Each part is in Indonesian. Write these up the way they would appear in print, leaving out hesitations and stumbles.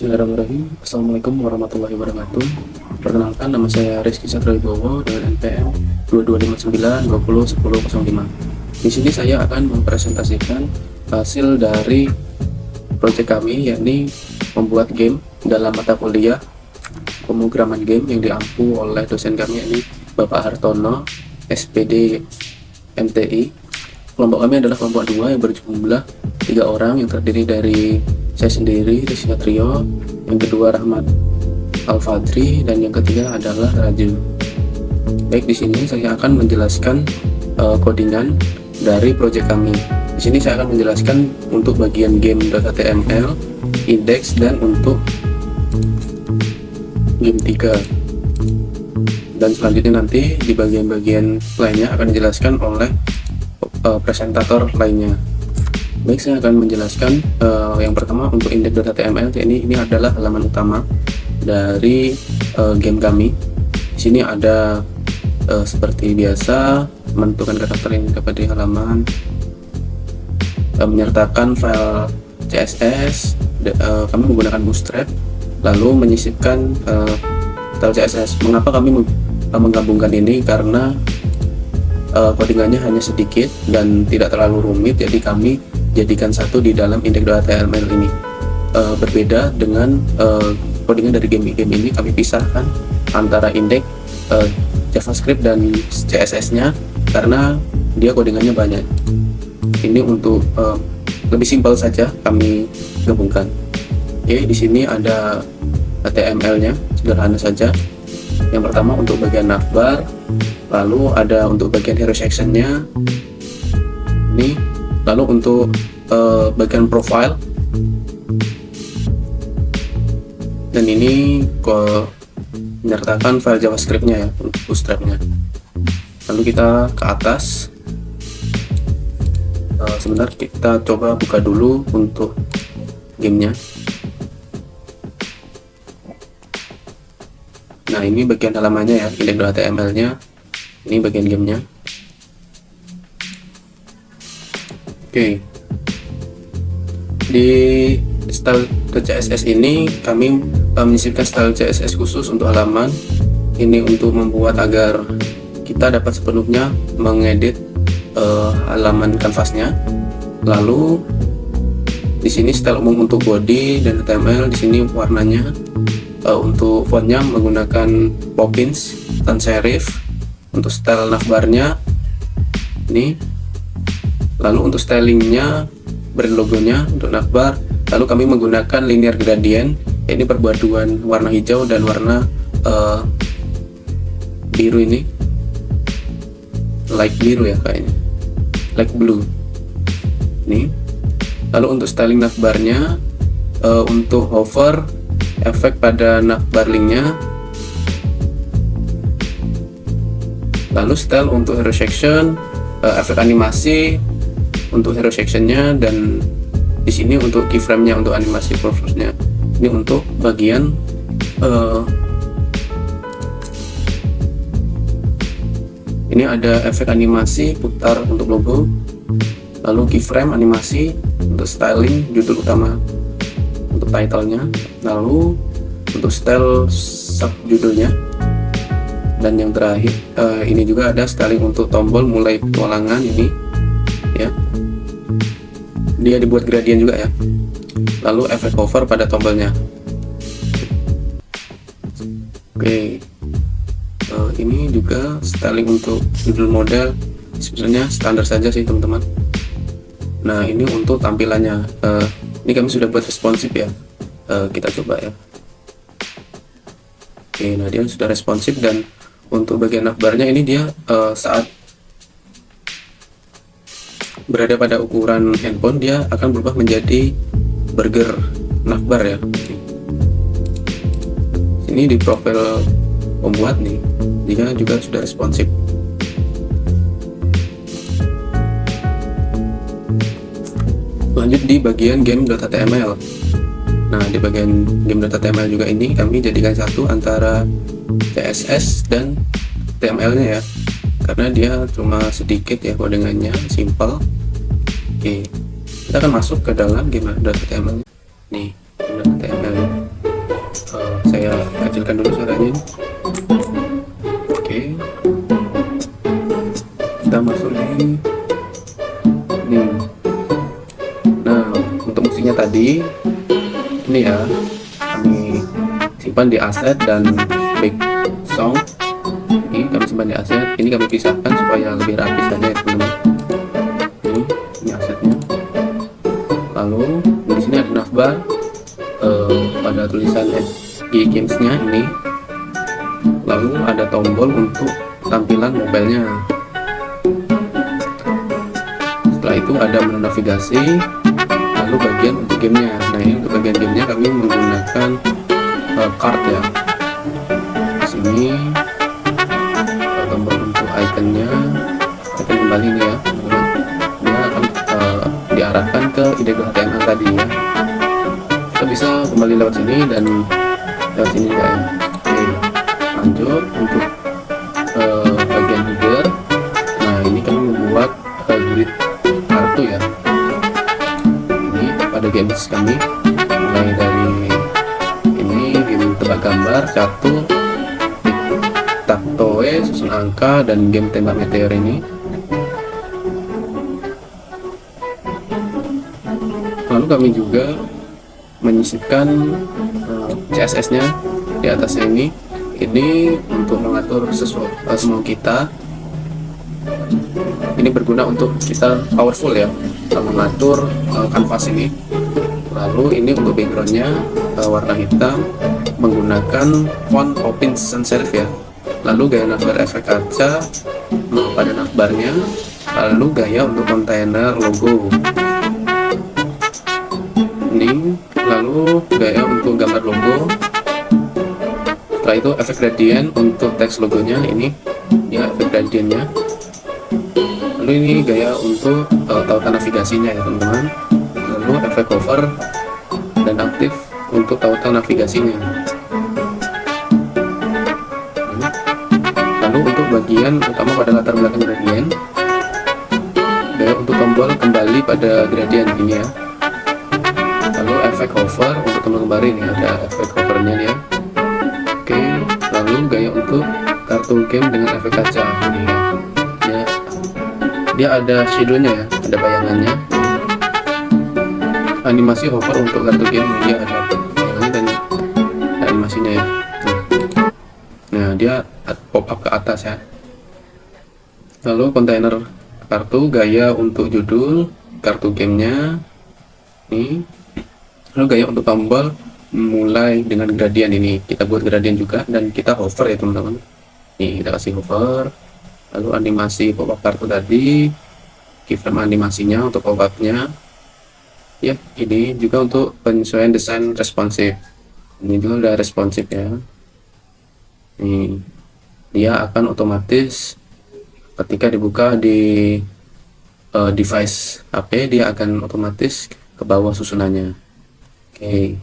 Bismillahirrahmanirrahim. Assalamualaikum warahmatullahi wabarakatuh. Perkenalkan, nama saya Rizky Satrowibowo dengan NPM 2259201005. Di sini saya akan mempresentasikan hasil dari proyek kami, yakni membuat game dalam mata kuliah pemrograman game yang diampu oleh dosen kami, yakni Bapak Hartono, SPD MTI. Kelompok kami adalah kelompok 2 yang berjumlah 3 orang, yang terdiri dari saya sendiri, Rizky Satrio, yang kedua Rahmat Al-Fadri, dan yang ketiga adalah Raju. Baik, di sini saya akan menjelaskan codingan dari proyek kami. Di sini saya akan menjelaskan untuk bagian game.html, index, dan untuk game 3. Dan selanjutnya nanti di bagian-bagian lainnya akan dijelaskan oleh presentator lainnya. Baik, saya akan menjelaskan yang pertama untuk index.html. Ini adalah halaman utama dari game kami. Di sini ada seperti biasa menentukan karakter yang dapat di halaman, menyertakan file CSS. Kami menggunakan Bootstrap, lalu menyisipkan style CSS. Mengapa kami menggabungkan ini? Karena codingannya hanya sedikit dan tidak terlalu rumit, jadi kami jadikan satu di dalam index.html ini. Berbeda dengan codingan dari game-game ini, kami pisahkan antara index, JavaScript, dan CSS-nya karena dia codingannya banyak. Ini untuk lebih simpel saja kami gabungkan. Oke, di sini ada HTML-nya, sederhana saja. Yang pertama untuk bagian navbar, lalu ada untuk bagian hero section-nya ini, lalu untuk bagian profile, dan ini menyertakan file JavaScript-nya ya untuk Bootstrap-nya. Lalu kita ke atas. Sebentar, kita coba buka dulu untuk gamenya. Nah, ini bagian halamannya ya, index.html-nya. Ini bagian gamenya. Oke, di style CSS ini kami menyisipkan style CSS khusus untuk halaman. Ini untuk membuat agar kita dapat sepenuhnya mengedit halaman kanvasnya. Lalu di sini style umum untuk body dan HTML. Di sini warnanya, untuk fontnya menggunakan Poppins sans serif. Untuk style navbarnya ini. Lalu untuk stylingnya, brand logonya untuk navbar, lalu kami menggunakan linear gradient, ini perpaduan warna hijau dan warna biru, ini light biru ya kayaknya, light blue ini. Lalu untuk styling navbarnya, untuk hover, efek pada navbar linknya, lalu style untuk hero section, efek animasi untuk hero sectionnya, dan di sini untuk keyframe-nya untuk animasi process-nya. Ini untuk bagian ini ada efek animasi putar untuk logo, lalu keyframe animasi untuk styling judul utama untuk title-nya, lalu untuk style sub judulnya, dan yang terakhir ini juga ada styling untuk tombol mulai petualangan ini ya. Dia dibuat gradient juga ya. Lalu efek hover pada tombolnya. Oke, ini juga styling untuk judul model. Sebenarnya standar saja sih teman-teman. Nah, ini untuk tampilannya. Ini kami sudah buat responsif ya. Kita coba ya. Oke, nah dia sudah responsif, dan untuk bagian navbarnya ini dia saat berada pada ukuran handphone, dia akan berubah menjadi burger navbar ya. Ini di profil pembuat nih, dia juga sudah responsif. Lanjut di bagian game.html. Nah, di bagian game.html juga ini kami jadikan satu antara CSS dan HTML-nya ya, karena dia cuma sedikit ya, codingannya simple. Oke, kita akan masuk ke dalam game.html nih, game.html. saya kecilkan dulu suaranya ini. Oke, kita masuk di nih. Nah, untuk musiknya tadi ini ya, kami simpan di aset dan back song. Ini kami simpan di aset, ini kami pisahkan supaya lebih rapi saja ya teman-teman. Ini asetnya. Lalu di sini ada navbar pada tulisan FG Games-nya ini. Lalu ada tombol untuk tampilan mobilenya. Setelah itu ada menu navigasi, lalu bagian untuk gamenya. Nah, ini untuk bagian gamenya kami menggunakan card ya. Di sini tombol untuk ikonnya, icon kembali nih ya teman-teman. Dia akan diarahkan ke ide.html tadi ya. Kita bisa kembali lewat sini dan lewat sini juga ya. Oke, lanjut untuk bagian header. Nah, ini kami membuat grid kartu ya. Ini pada games kami, mulai dari ini game tebak gambar, catur, taktoe, susun angka, dan game tembak meteor ini. Lalu kami juga menyisipkan CSS-nya di atasnya ini. Ini untuk mengatur sesuai semua kita. Ini berguna untuk kita powerful ya, mengatur kanvas ini. Lalu ini untuk backgroundnya warna hitam menggunakan font Open Sans Serif ya. Lalu gaya navbar efek kaca pada navbarnya. Lalu gaya untuk kontainer logo. Ini lalu gaya untuk gambar logo. Setelah itu efek gradient untuk teks logonya, ini ya efek gradientnya. Lalu ini gaya untuk tautan navigasinya ya teman-teman. Lalu efek hover dan aktif untuk tautan navigasinya. Lalu untuk bagian utama pada latar belakang gradient, gaya untuk tombol kembali pada gradient ini ya. Lalu efek hover untuk tombol kembali, ini ada efek hovernya ya. Oke, lalu gaya untuk kartu game dengan efek kaca ini ya. Dia ada shadow-nya ya, ada bayangannya. Animasi hover untuk kartu game, dia ada bayangannya dan ada animasinya ya. Nah, dia pop up ke atas ya. Lalu kontainer kartu, gaya untuk judul kartu gamenya ini. Lalu gaya untuk tombol mulai dengan gradient ini, kita buat gradient juga dan kita hover ya teman-teman. Nih kita kasih hover. Lalu animasi pop up kartu tadi, keyframe animasinya untuk pop up-nya ya. Ini juga untuk penyesuaian desain responsif, ini juga udah responsif ya. Nih dia akan otomatis ketika dibuka di device HP, dia akan otomatis ke bawah susunannya. Oke.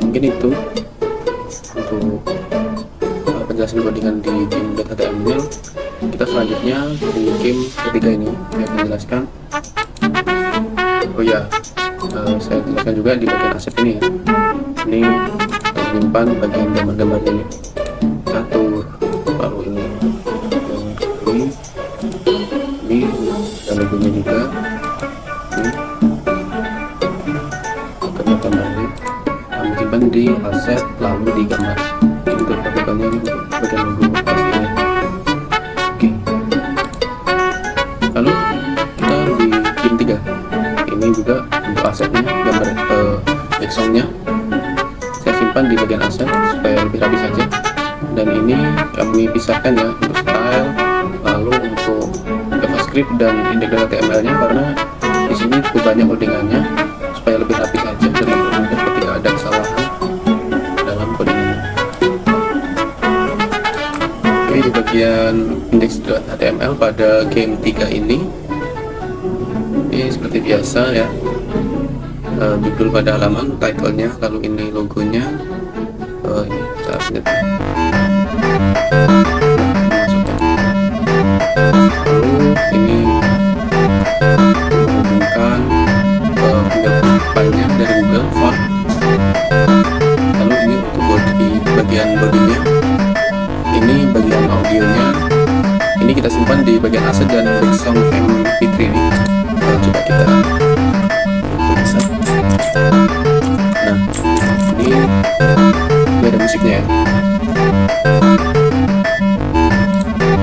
Mungkin itu untuk penjelasan codingan di game.html. Kita selanjutnya di game ketiga ini saya akan jelaskan. Oh ya, saya jelaskan juga di bagian aset ini ya. Ini menyimpan bagian gambar-gambarnya ini, catur, lalu ini dan logonya juga. Ini gambar-gambarnya kami simpan di aset, lalu di gambar. Untuk bagiannya ini bagian logo pasti ini. Oke. Lalu kita di game 3 ini juga untuk asetnya, gambar backgroundnya saya simpan di bagian aset supaya lebih rapi saja. Dan ini kami pisahkan ya untuk style, lalu untuk JavaScript dan index.html nya, karena di sini cukup banyak codingannya supaya lebih rapi saja dan mempermudah ketika ada kesalahan dalam codingannya. Oke, di bagian index.html pada game 3 ini seperti biasa ya. judul pada halaman, title-nya, lalu ini logonya. Ini kita update. Masukkan. Lalu ini menghubungkan fingerprint-nya dari Google Font. Lalu ini untuk bagian bodinya. Ini bagian audionya. Ini kita simpan di bagian aset dan background MP3 ini. Coba kita bisa. Nah, ini ada musiknya ya.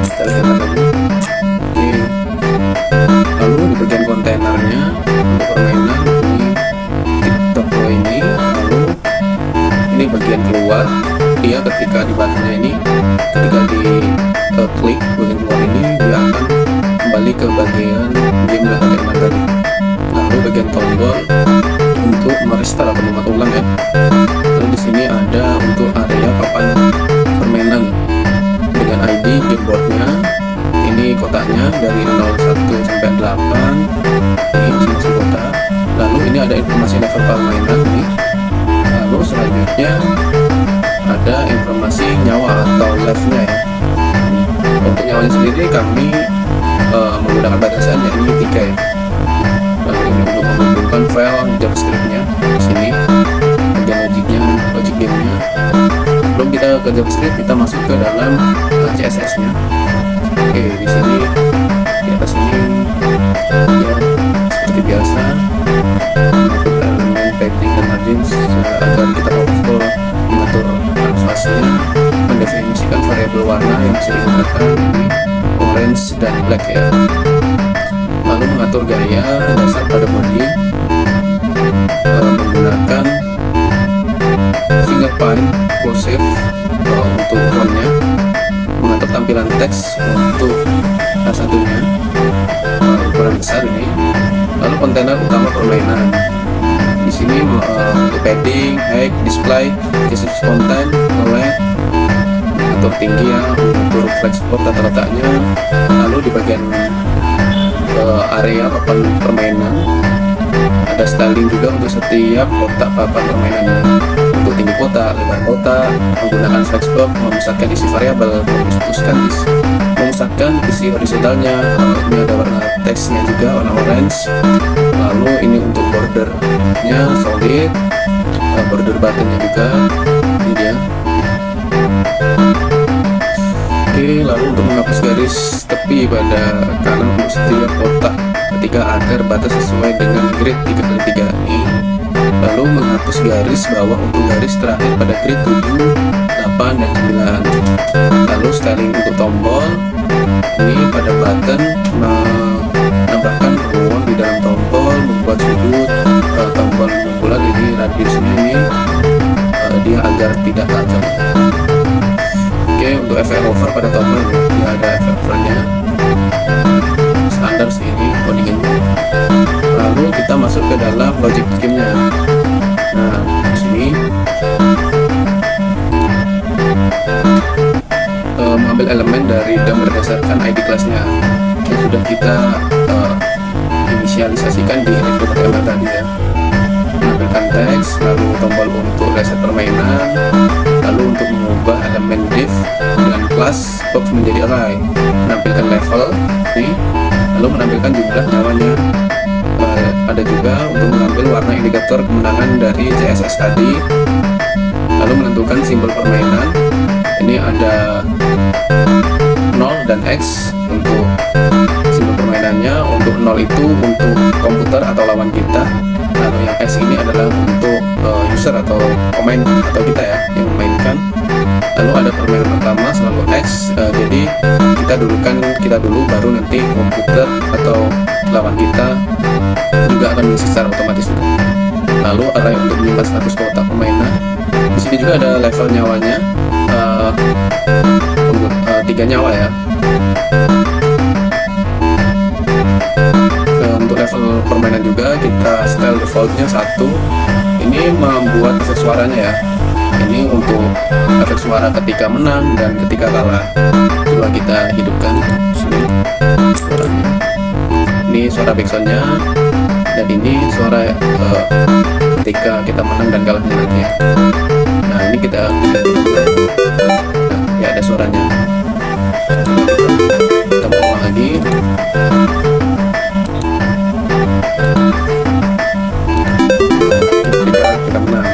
Kita lihat lagi. Oke. Lalu di bagian kontainernya untuk permainan ini TikTok ini. Lalu ini bagian keluar. Dia ketika di buttonnya ini, ketika di klik bagian keluar ini, dia akan kembali ke bagian game dan kontainer tadi. Lalu bagian tombol untuk merestart atau membuat ulang ya. Lalu di sini ada untuk area papan permainan dengan ID gameboardnya. Ini kotaknya dari 01 sampai 8. Ini masing-masing kotak. Lalu ini ada informasi level permainan ini. Lalu selanjutnya ada informasi nyawa atau life-nya ya. Untuk nyawanya sendiri kami menggunakan batasan yakni 3 ya. Lalu ini untuk menghubungkan file JavaScript-nya di sini, bagian logiknya, logic game-nya. Sebelum kita ke JavaScript, kita masuk ke dalam CSS-nya. Oke, di sini di atas ini ya seperti biasa mengatur elemen padding dan margins agar kita powerful, mengatur kanvasnya, mendefinisikan variabel warna yang bisa digunakan ini orange dan black ya. Lalu mengatur gaya dasar pada body menggunakan fingerprint cursive untuk fontnya, mengatur tampilan teks untuk satunya ukuran besar ini. Lalu kontainer utama permainan di sini untuk padding, height, display, description content, oleh mengatur tinggi ya, mengatur flexboard tata letaknya. Lalu di bagian area papan permainan ada styling juga untuk setiap kotak papan permainan ini. Untuk tinggi kotak, lebar kotak, menggunakan flexboard, memusatkan isi variabel, memusatkan isi horizontalnya. Ini ada warna teksnya juga warna orange. Lalu ini untuk bordernya solid, border buttonnya juga ini dia. Oke, lalu untuk menghapus garis tepi pada kanan untuk setiap kotak ketiga agar batas sesuai dengan grid 3x3 ini. Lalu menghapus garis bawah untuk garis terakhir pada grid 7, 8, dan 9. Lalu styling untuk tombol ini pada button, menambahkan ruang di dalam tombol, membuat sudut tombol bulat ini radiusnya ini dia agar tidak tajam. Oke, untuk efek hover pada tombol ini ada efek hovernya standar sih ini codingannya. Lalu kita masuk ke dalam logic game-nya. Nah, di sini mengambil elemen dari DOM berdasarkan ID kelasnya yang sudah kita inisialisasikan di HTML tadi ya. Menampilkan teks, lalu tombol untuk reset permainan, lalu untuk mengubah elemen div dan kelas box menjadi array, menampilkan level nih, lalu menampilkan jumlah nyawanya. Ada juga untuk mengambil warna indikator kemenangan dari CSS tadi, lalu menentukan simbol permainan. Ini ada 0 dan X untuk simbol permainannya. Untuk 0 itu untuk komputer atau lawan kita, lalu yang X ini adalah untuk user atau pemain atau kita ya yang memainkan. Lalu ada permainan pertama selalu X, jadi kita dulu baru nanti komputer atau lawan kita juga akan mengisi secara otomatis juga. Lalu array untuk menyimpan status kotak permainan. Di sini juga ada level nyawanya, 3 nyawa ya. Untuk level permainan juga kita style defaultnya 1. Ini membuat efek suaranya ya. Ini untuk efek suara ketika menang dan ketika kalah. Coba kita hidupkan sini suaranya. Ini suara backsoundnya. Dan ini suara ketika kita menang dan kalahnya nanti ya. Nah ini kita nah, ya ada suaranya. Kita ulang lagi. Kita menang.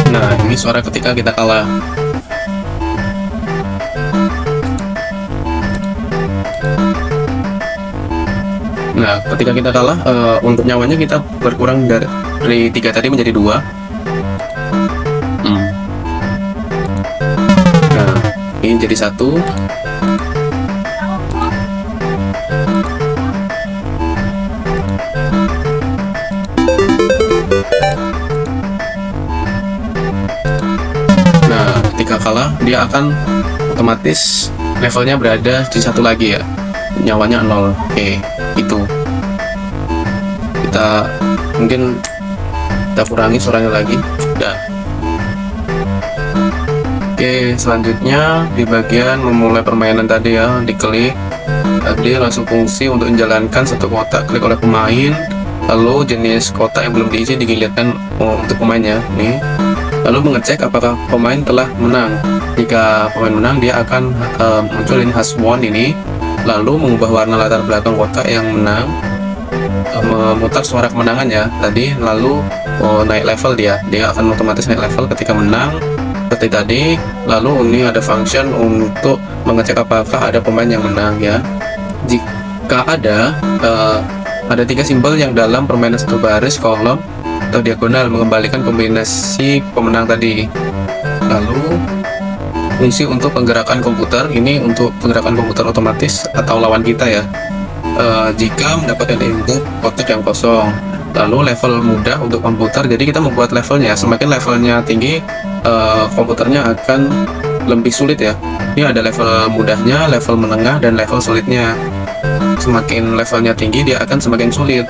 Nah, ini suara ketika kita kalah. Nah, ketika kita kalah, untuk nyawanya kita berkurang dari 3 tadi menjadi 2. Nah, ini jadi 1. Nah, ketika kalah, dia akan otomatis levelnya berada di 1 lagi ya. Nyawanya 0. Oke, itu. Kita mungkin kita kurangi suaranya lagi. Udah. Oke, selanjutnya di bagian memulai permainan tadi ya, diklik. Tadi langsung fungsi untuk menjalankan satu kotak, klik oleh pemain. Lalu jenis kotak yang belum diisi digilirkan untuk pemainnya. Nih. Lalu mengecek apakah pemain telah menang. Jika pemain menang, dia akan muncul ini has won ini. Lalu mengubah warna latar belakang kotak yang menang, memutar suara kemenangan ya tadi. Lalu naik level dia akan otomatis naik level ketika menang seperti tadi. Lalu ini ada function untuk mengecek apakah ada pemain yang menang ya. Jika ada 3 simbol yang dalam permainan satu baris, kolom, atau diagonal mengembalikan kombinasi pemenang tadi. Lalu fungsi untuk penggerakan komputer, ini untuk penggerakan komputer otomatis atau lawan kita ya. Jika mendapatkan input kotak yang kosong, lalu level mudah untuk komputer, jadi kita membuat levelnya. Semakin levelnya tinggi, komputernya akan lebih sulit ya. Ini ada level mudahnya, level menengah, dan level sulitnya. Semakin levelnya tinggi, dia akan semakin sulit.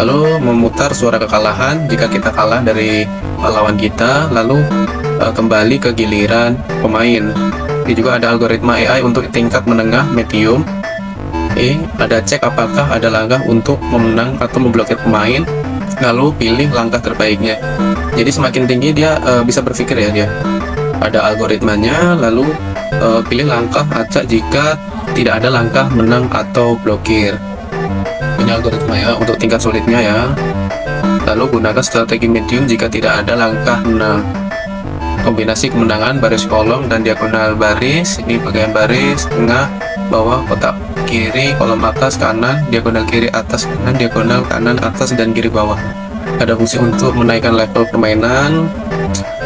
Lalu memutar suara kekalahan jika kita kalah dari lawan kita, lalu kembali ke giliran pemain. Ini juga ada algoritma AI untuk tingkat menengah, medium. Ada cek apakah ada langkah untuk memenang atau memblokir pemain, lalu pilih langkah terbaiknya. Jadi semakin tinggi dia bisa berpikir ya dia. Ada algoritmanya, lalu pilih langkah acak jika tidak ada langkah menang atau blokir. Ini algoritma ya untuk tingkat sulitnya ya. Lalu gunakan strategi medium jika tidak ada langkah menang. Kombinasi kemenangan baris kolom dan diagonal baris. Ini bagian baris, tengah, bawah, kotak kiri, kolom atas, kanan, diagonal kiri, atas, kanan, diagonal kanan, atas, dan kiri bawah. Ada fungsi untuk menaikkan level permainan,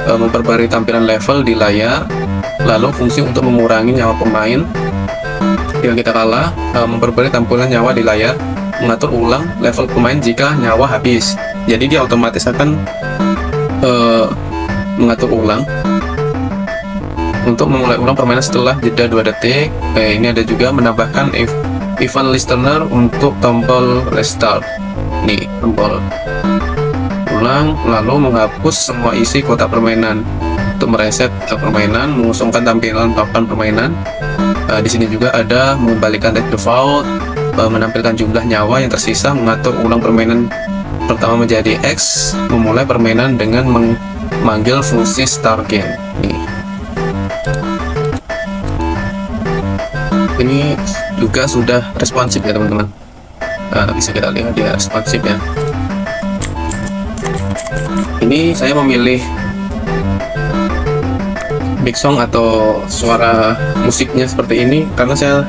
memperbarui tampilan level di layar, lalu fungsi untuk mengurangi nyawa pemain jika kita kalah, memperbarui tampilan nyawa di layar, mengatur ulang level pemain jika nyawa habis. Jadi dia otomatis akan mengatur ulang untuk memulai ulang permainan setelah jeda 2 detik. Ini ada juga menambahkan event listener untuk tombol restart. Nih, tombol ulang, lalu menghapus semua isi kotak permainan untuk mereset permainan, mengusungkan tampilan papan permainan. Di sini juga ada mengembalikan deck default, menampilkan jumlah nyawa yang tersisa, mengatur ulang permainan pertama menjadi X, memulai permainan dengan memanggil fungsi start game. Ini juga sudah responsif ya teman-teman. Bisa kita lihat dia responsif ya. Ini saya memilih big song atau suara musiknya seperti ini karena saya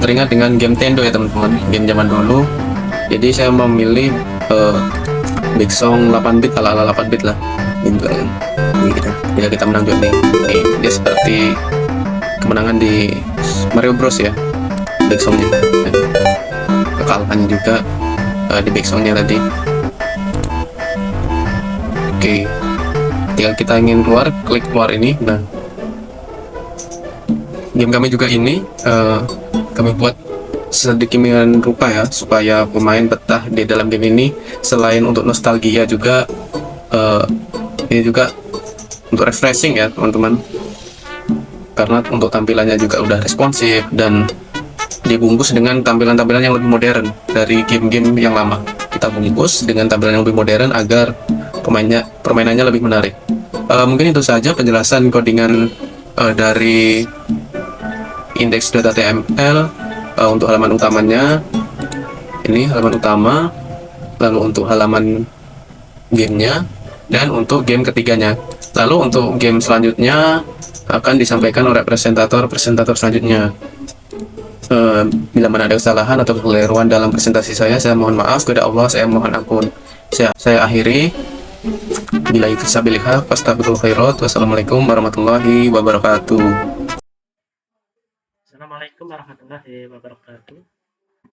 teringat dengan game Nintendo ya teman-teman, game zaman dulu. Jadi saya memilih big song 8 bit ala 8 bit lah. Ini juga kan. Ini kita menang juga nih. Dia seperti kemenangan di Mario Bros ya, big songnya. Kekalahannya juga di big songnya tadi. Oke. ketika kita ingin keluar, klik keluar ini. Nah, game kami juga ini kami buat sedemikian rupa ya, supaya pemain betah di dalam game ini. Selain untuk nostalgia juga, ini juga untuk refreshing ya teman-teman, karena untuk tampilannya juga udah responsif dan dibungkus dengan tampilan-tampilan yang lebih modern dari game-game yang lama. Kita bungkus dengan tampilan yang lebih modern agar permainannya lebih menarik. Mungkin itu saja penjelasan codingan dari index.html. Untuk halaman utamanya, ini halaman utama, lalu untuk halaman gamenya, dan untuk game ketiganya. Lalu untuk game selanjutnya akan disampaikan oleh presentator selanjutnya. Bila mana ada kesalahan atau kekeliruan dalam presentasi saya mohon maaf, kepada Allah saya mohon ampun. Saya akhiri. Bila fisabilillah fastaghfirul khairat. Wassalamualaikum warahmatullahi wabarakatuh. Assalamualaikum warahmatullahi wabarakatuh.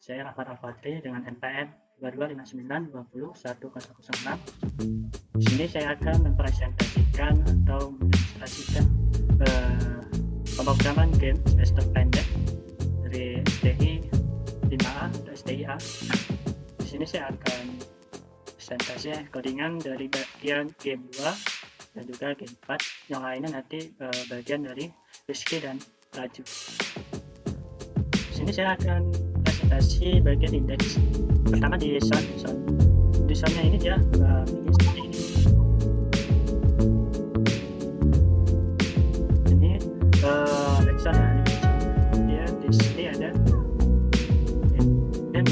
Saya Rahmat Al-Fatri dengan NPM 2259201006. Di sini saya akan mempresentasikan atau mendemonstrasikan pemrograman game semester pendek dari STI 5A atau STIA. Di sini saya akan presentasi codingan dari bagian game 2 dan juga game 4. Yang lainnya nanti bagian dari Rizky dan Raju. Di sini saya akan presentasi bagian indeks. Pertama di soundnya ini dia seperti ini. Ini backsound ya, dia di sini ada dan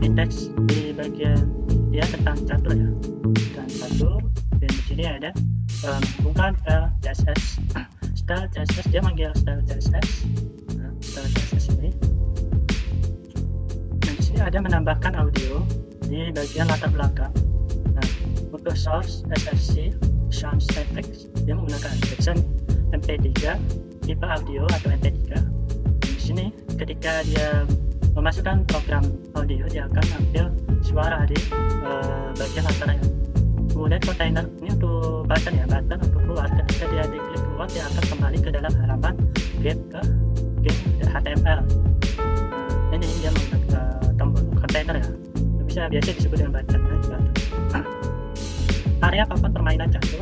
indeks di bagian dia tentang catur ya, dan catur. Dan di sini ada menghubungkan CSS. Style CSS, dia manggil style CSS. Style CSS ini. Nah, di sini ada menambahkan audio di bagian latar belakang. Nah, untuk source SFC sound effects, dia menggunakan section MP3 tipe audio atau MP3. Di sini ketika dia memasukkan program audio, dia akan ambil suara di bagian latarnya. Kemudian kontainer ini untuk button ya, button untuk keluar. Ketika dia diklik keluar, dia akan kembali ke dalam halaman game HTML. Ini dia menggunakan tombol kontainer ya, biasa disebut dengan button. Area papan permainan catur.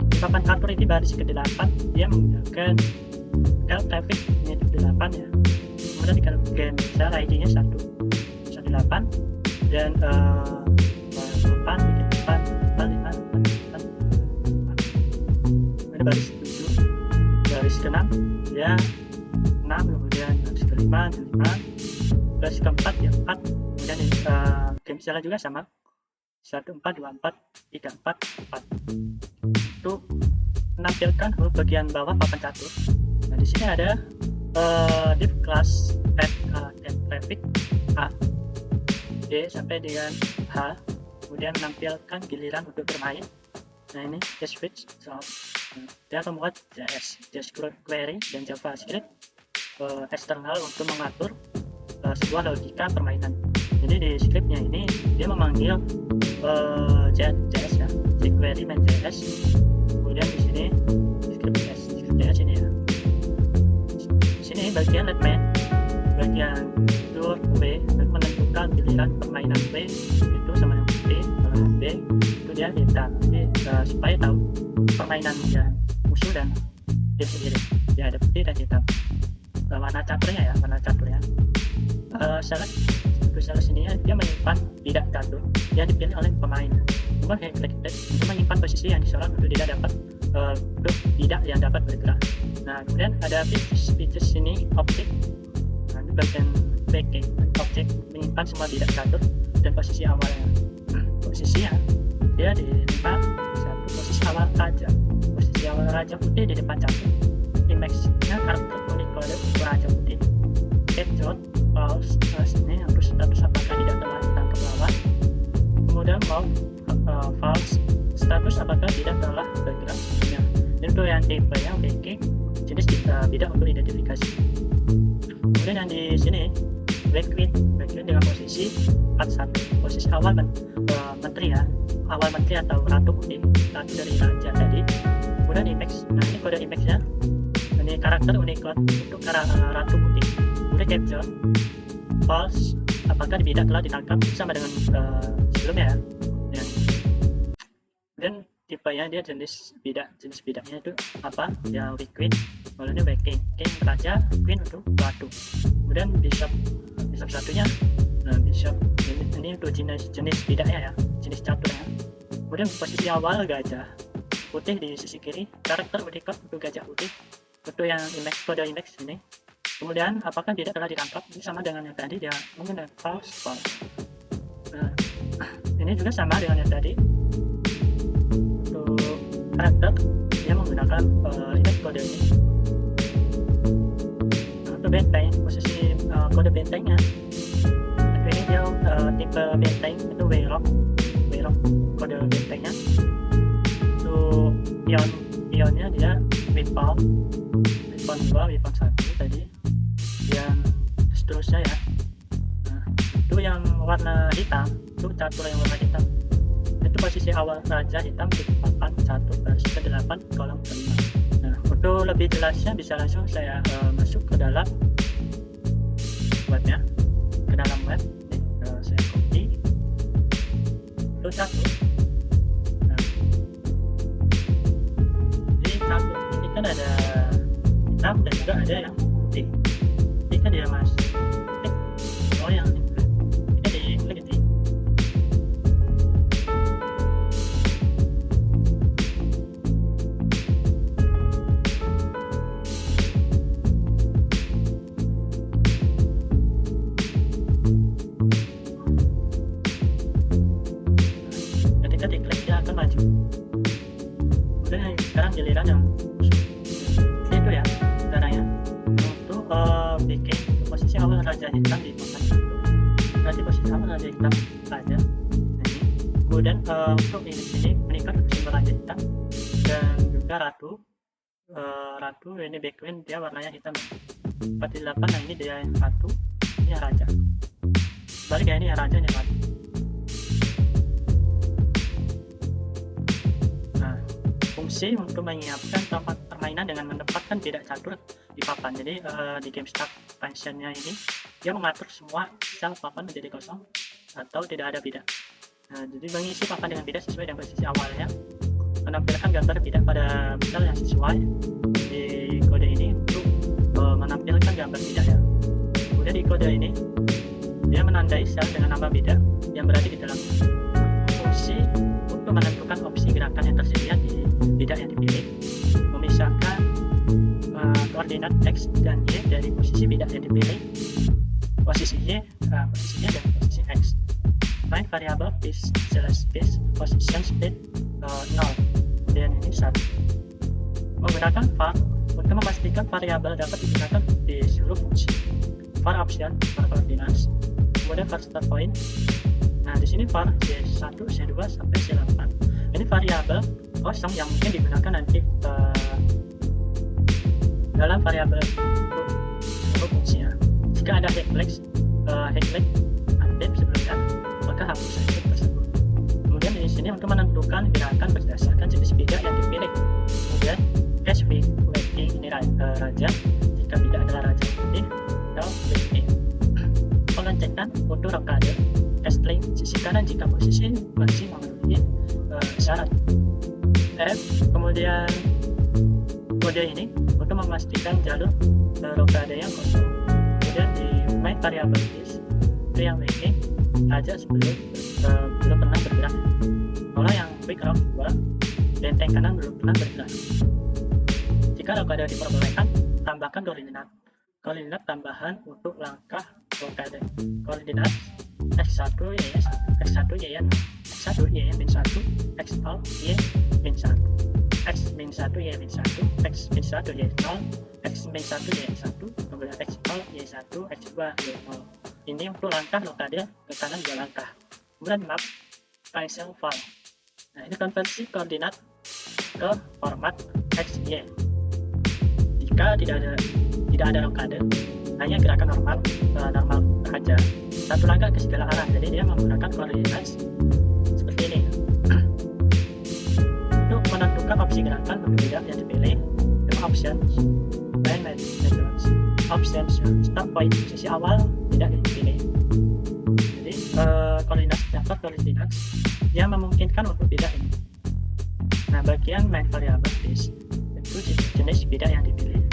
Di papan catur ini baris ke-8, dia menggunakan traffic ini 8 ya. Kemudian di game misal ID-nya 118 dan 8 ini baris 7, baris ke-6 ya 6, kemudian baris ke-5 baris ke-4 ya 4, kemudian game misalnya juga sama 1 4 2 4 3 4 4. Itu menampilkan huruf bagian bawah papan catur. Nah, di sini ada div class traffic A D sampai dengan H, kemudian menampilkan giliran untuk bermain. Nah, ini switch dia membuat jQuery dan JavaScript eksternal untuk mengatur sebuah logika permainan. Jadi di scriptnya ini dia memanggil JS ya, jQuery main JS. Kemudian di sini script JS ini ya. Di sini bagian let main, bagian tour W menentukan giliran permainan W itu sama yang putih, kalau B itu dia hitam. Jadi supaya tahu permainan yang musuh dan dia sendiri, dia ada putih dan hitam. Warna caturnya ya, syarat sini ya, dia menyimpan tidak catur yang dipilih oleh pemain. Kemudian klik itu menyimpan posisi yang disorot untuk tidak dapat untuk tidak yang dapat bergerak. Nah, kemudian ada features sini objek. Nah, ini bagian backing objek menyimpan semua tidak catur dan posisi awalnya. Posisinya dia di depan satu posisi awal raja putih di depan catur. Image-nya karakter Unicode untuk raja putih. Headshot false ini harus status apakah tidak telah ditangkap lawan. Kemudian false status apakah tidak telah bergerak sebelumnya. Itu yang tipe yang backing jenis tidak untuk identifikasi. Kemudian yang di sini backwind dengan posisi 41, posisi awal menteri ya, awal menteri atau ratu putih, ratu dari raja tadi. Kemudian image, nah ini kode image-nya, ini karakter Unicode untuk ratu putih. Kemudian capture false, apakah bidak telah ditangkap, sama dengan sebelumnya ya. Dan tipenya dia jenis bidaknya itu apa ya, queen, lalu king raja, queen untuk ratu. Kemudian bishop satunya, nah bishop ini untuk jenis bidaknya ya, jenis caturnya. Kemudian posisi awal gajah putih di sisi kiri, karakter Unicode untuk gajah putih untuk yang image, kode image ini. Kemudian apakah bidak telah ditangkap, ini sama dengan yang tadi, dia menggunakan false. Nah, ini juga sama dengan yang tadi. Untuk karakter dia menggunakan image kode ini. Nah, untuk benteng, posisi kode bentengnya, ini dia tipe benteng itu Wayrock kode bentengnya. Untuk pionnya dia weapon 2, weapon 1 tadi, yang seterusnya ya. Nah, itu yang warna hitam, itu catur yang warna hitam, itu posisi awal raja hitam di papan catur baris ke-8 kolom ke-5. Nah, untuk lebih jelasnya bisa langsung saya masuk ke dalam webnya, ke dalam web. Saya copy itu catur. Nah, jadi catur ini kan ada hitam dan juga ada yang putih. Ini kan dia mas yang ini diklik ini. Ketika diklik dia akan maju. Kemudian sekarang giliran yang itu ya caranya untuk bikin posisi awal raja hitam di papan catur. Berarti posisi awal raja hitam ada. Nah, ini. Kemudian untuk ini sini meningkat simbol raja hitam dan juga ratu. Ratu ini background dia warnanya hitam. 48, nah ini dia yang ratu, ini yang raja. Balik ya, ini yang raja, ini yang ratu. Nah, fungsi untuk menyiapkan tempat permainan dengan menempatkan bidak catur di papan. Jadi di game start functionnya ini dia mengatur semua sel papan menjadi kosong atau tidak ada bidak. Nah, jadi mengisi papan dengan bidak sesuai dengan posisi awalnya, menampilkan gambar bidak pada sel yang sesuai di kode ini untuk menampilkan gambar bidak ya. Kemudian di kode ini dia menandai sel dengan nama bidak yang berada di dalamnya. Fungsi untuk menentukan opsi gerakan yang tersedia di bidak yang dipilih, memisahkan koordinat X dan Y dari posisi bidak yang dipilih, posisi Y, posisinya dan posisi X. Find variable piece position speed 0, dan ini 1. Menggunakan var untuk memastikan variabel dapat digunakan di seluruh fungsi. Var option, var coordinates, kemudian var start point. Nah, di sini var C1, C2 sampai C8. Ini variabel kosong yang mungkin digunakan nanti dalam variabel untuk seluruh fungsinya. Jika ada headflag aktif sebelumnya, maka hapus aktif tersebut. Kemudian di sini untuk menentukan gerakan berdasarkan jenis bidak yang dipilih. Kemudian cache waiting ini raja, jika bidak adalah raja putih atau waiting. Pengecekan untuk rokade S-link sisi kanan jika posisi masih memenuhi syarat. Kemudian kode ini untuk memastikan jalur rokade yang kosong. Kemudian di main variable this itu yang waiting raja belum pernah bergerak. Kalau yang quick rock 2, benteng kanan belum pernah bergerak. Jika rokade diperbolehkan, tambahkan koordinat tambahan untuk langkah rokade. Koordinat X1 Y1, X1 Y1, X1 Y min 1, X alt Y min 1, X min 1 Y min 1, X min 1 Y 0, X min 1 Y 1, kemudian X alt Y 1, X2 Y 0. Ini untuk langkah rokade ke kanan 2 langkah. Kemudian map Excel file. Nah, ini konversi koordinat ke format XY. Jika tidak ada rokade, hanya gerakan normal saja, satu langkah ke segala arah. Jadi dia menggunakan koordinat seperti ini. opsi gerakan untuk bidak yang dipilih, options, main methods, options, start point, posisi awal bidak yang dipilih. Jadi koordinat daftar koordinat yang memungkinkan untuk bidak ini. Nah, bagian main variable base itu jenis bidak yang dipilih.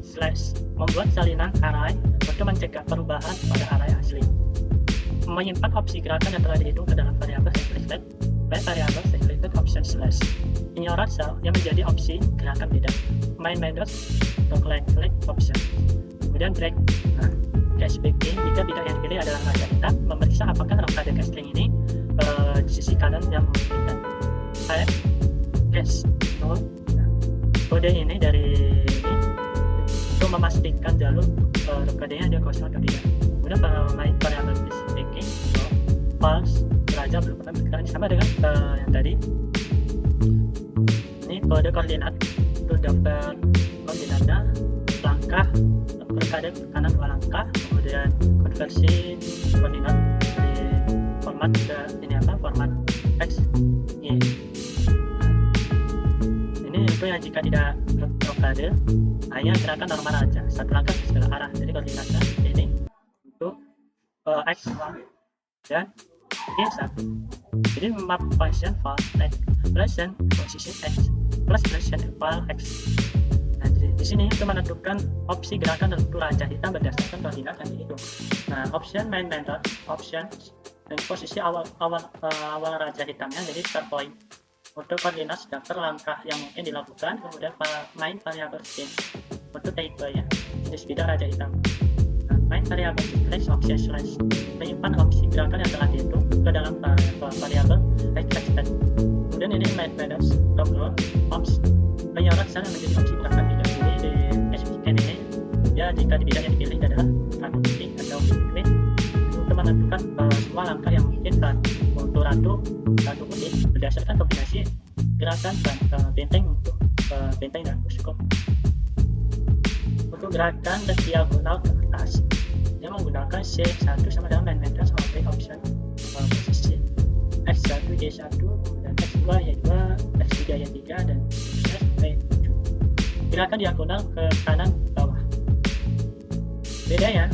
Slash membuat salinan array untuk mencegah perubahan pada array asli. Menyimpan opsi gerakan yang telah dihitung ke dalam variabel selected by variable selected option slash. Ignorate cell yang menjadi opsi gerakan bidak. Main methods untuk select option. Kemudian break. Nah, case breaking jika bidak yang dipilih adalah raja hitam, memeriksa apakah rangkaian case string ini di sisi kanan yang memungkinkan. Type case null. Nah, kode ini dari ini untuk memastikan jalur kodenya dia kosong atau tidak. Kemudian main variable breaking false raja belum pernah bergerak, sama dengan yang tadi. Ini kode koordinat untuk daftar koordinatnya, langkah berkade kanan 2 langkah, kemudian konversi koordinat dari format ke ini format x y. Ini itu yang jika tidak berkade hanya gerakan normal aja, satu langkah ke segala arah. Jadi koordinatnya ini untuk x dan y1. Jadi map function for x present position x plus position equal x. Nah, di sini itu menentukan opsi gerakan tentu raja hitam berdasarkan koordinat yang dihitung. Nah, option main method, option dan posisi awal raja hitamnya jadi start point. Untuk koordinat daftar langkah yang mungkin dilakukan, kemudian main variable change untuk type ya, jenis bidak raja hitam. Nah, main variable slash option slash menyimpan opsi gerakan yang telah dihitung ke dalam variable expected. Kemudian ini main methods double ops menyorot sel yang menjadi opsi gerakan bidak. Jadi di execution ini ya jika di bidak yang dipilih adalah ratu putih atau queen untuk menentukan semua langkah yang mungkin untuk ratu putih berdasarkan kombinasi gerakan benteng untuk benteng dan pushkop. Untuk gerakan dan diagonal ke atas dia menggunakan C1 sama dengan main methods option posisi X1 Y1 dan X2 Y2 X3 Y3 dan sampai 7. Gerakan diagonal ke kanan ke bawah. Bedanya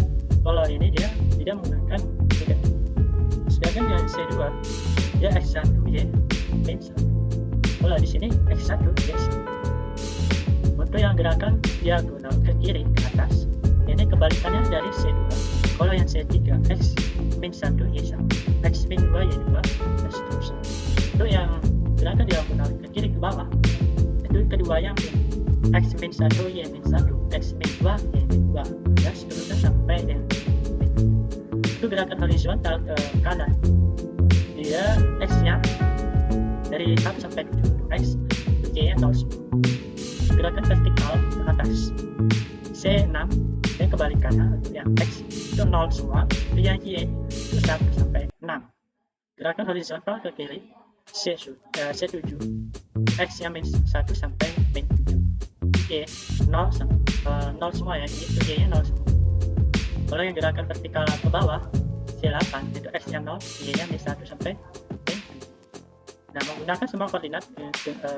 kalau ini dia tidak menggunakan sedangkan yang C2 dia X1 Y X1. Kalau di sini X1 Y1. Untuk yang gerakan diagonal ke kiri ke atas ini kebalikannya dari C2. Kalau yang C3 X min 1 Y1 X min 2 Y2 dan seterusnya. Itu yang gerakan diagonal ke kiri ke bawah itu kedua yang X min 1 Y min 1 X min 2 Y min 2 dan seterusnya sampai yang itu gerakan horizontal ke kanan dia X nya dari 1 sampai 7 X Y nya 0. Gerakan vertikal ke atas C6 dan kebalikannya untuk yang X itu 0 semua, untuk yang Y itu 1 sampai 6. Gerakan horizontal ke kiri C7 X nya min 1 sampai min 7 Y 0 semua ya, itu Y nya 0 semua. Kalau yang gerakan vertikal ke bawah C8 itu X nya 0, Y nya min 1 sampai min 7. Nah, menggunakan semua koordinat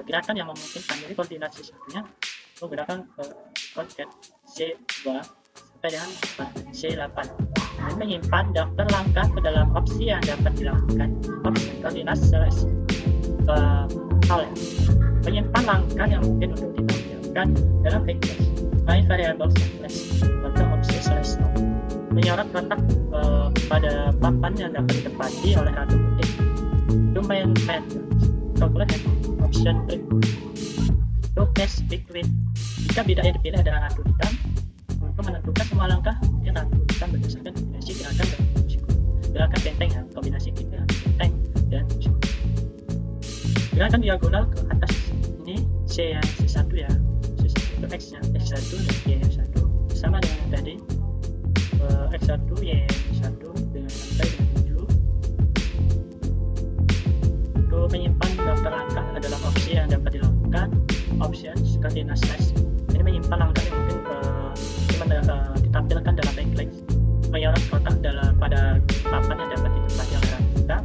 gerakan yang memungkinkan. Jadi koordinat C1-nya menggunakan koordinat C2 sampai dengan C8. Dan menyimpan daftar langkah ke dalam opsi yang dapat dilakukan. Opsi koordinat slash hal ya. Menyimpan langkah yang mungkin untuk ditampilkan dalam vectors. Main variable slash atau opsi slash menyorot letak pada papan yang dapat ditempati oleh ratu putih. Domain methods calculate option break to case between jika bidak yang dipilih adalah ratu hitam untuk menentukan semua langkah mungkin ratu hitam berdasarkan kombinasi gerakan dan risiko. Gerakan benteng ya, kombinasi gerakan benteng dan risiko. Gerakan diagonal ke atas ini C yang C1 ya, C1 itu X nya X1 dan Y nya 1 sama dengan tadi X1 Y1 dengan sampai dengan 7. Untuk menyimpan daftar langkah adalah opsi yang dapat dilakukan. Options koordinat slash ini menyimpan langkah yang mungkin ditampilkan dalam backlinks, menyorot kotak pada papan yang dapat ditempati oleh kita.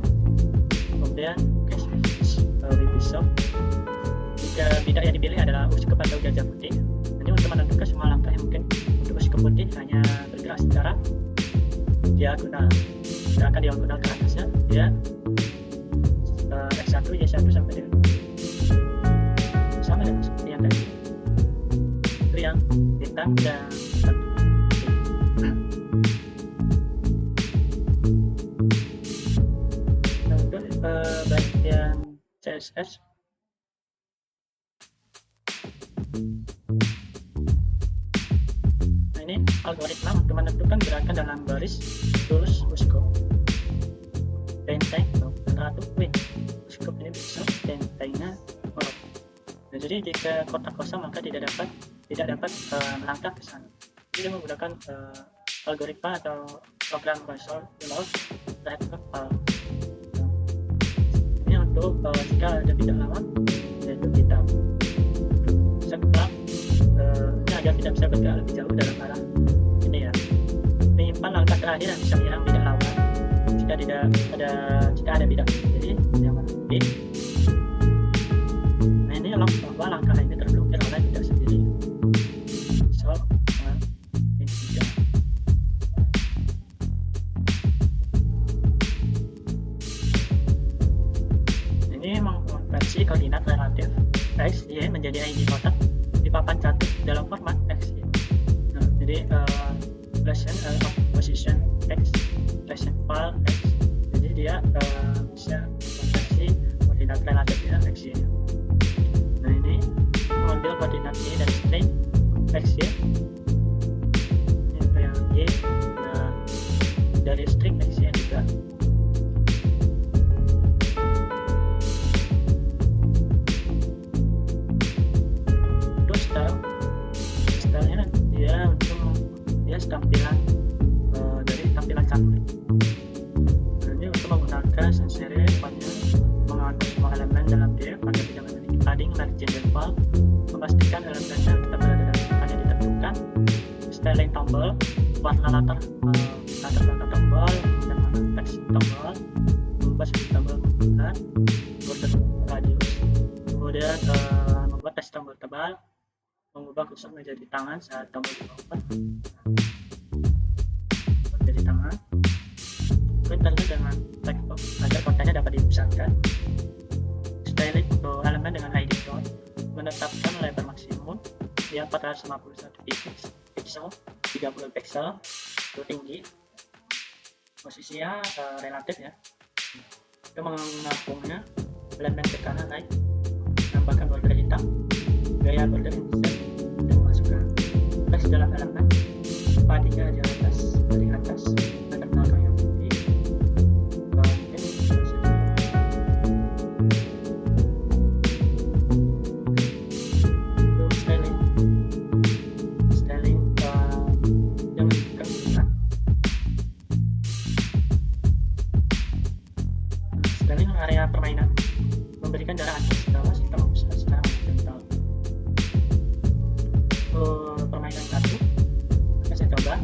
Kemudian case with Ubisoft jika bidak yang dipilih adalah uskup atau jajah putih. Ini untuk menentukan semua langkah yang mungkin. Untuk uskup putih hanya bergerak secara diagonal, tidak akan diagonal ke atasnya, dia X1, Y1 sampai dengan sama dengan seperti yang tadi. Itu yang bintang dan batu. Nah, untuk bagian CSS ini algoritma untuk menentukan gerakan dalam baris lurus uskup, benteng atau ratu wing. Uskup ini bisa bentengnya korup. Nah, jadi jika kotak kosong maka tidak dapat melangkah ke sana. Jadi menggunakan algoritma atau program Gaussian terhadap file. Ini untuk jika ada bidang lama yaitu kita setelah ini agar tidak bisa bergerak lebih jauh dalam arah ini ya, menyimpan langkah terakhir yang bisa menyerang bidang lawan jika ada bidang. Jadi yang penting nah ini bahwa langkah ini terblokir oleh bidang sendiri. So ini tidak. Ini mengkonversi koordinat relatif X, Y menjadi ID kotak di papan catur dalam format X, Y. Nah, jadi position X, position file X. Jadi dia bisa konversi koordinat relatif ya X, Y. Nah, ini mengambil koordinat Y dari string X, Y. Ini untuk yang Y, nah, dari string X, Y juga. Stylenya dia tampilan dari tampilan catur. Nah, ini untuk menggunakan sans serif mengatur semua elemen dalam div agar tidak memiliki padding, margin, dan file, memastikan elemennya tetap berada dalam tempat yang ditentukan. Styling tombol, warna latar belakang tombol, dan warna teks tombol, mengubah segi tombol bulat, border radius, kemudian membuat teks tombol tebal, mengubah kursor menjadi tangan saat tombol dioper menjadi tangan, internet dengan text box agar kontennya dapat dibesarkan. Styling untuk elemen dengan ID dot, menetapkan lebar maksimum yang 451 pixel, 30 pixel, itu tinggi, posisinya relatif ya. Itu mengapungnya elemen ke kanan naik, tambahkan border hitam, gaya border insert, dan masukkan teks dalam elemen, paddingnya dari atas, latar belakang yang putih. Mungkin untuk styling yang menunjukkan pilihan. Styling area permainan, memberikan jarak atas bawah serta membesar secara horizontal. Permainan kartu akan saya coba.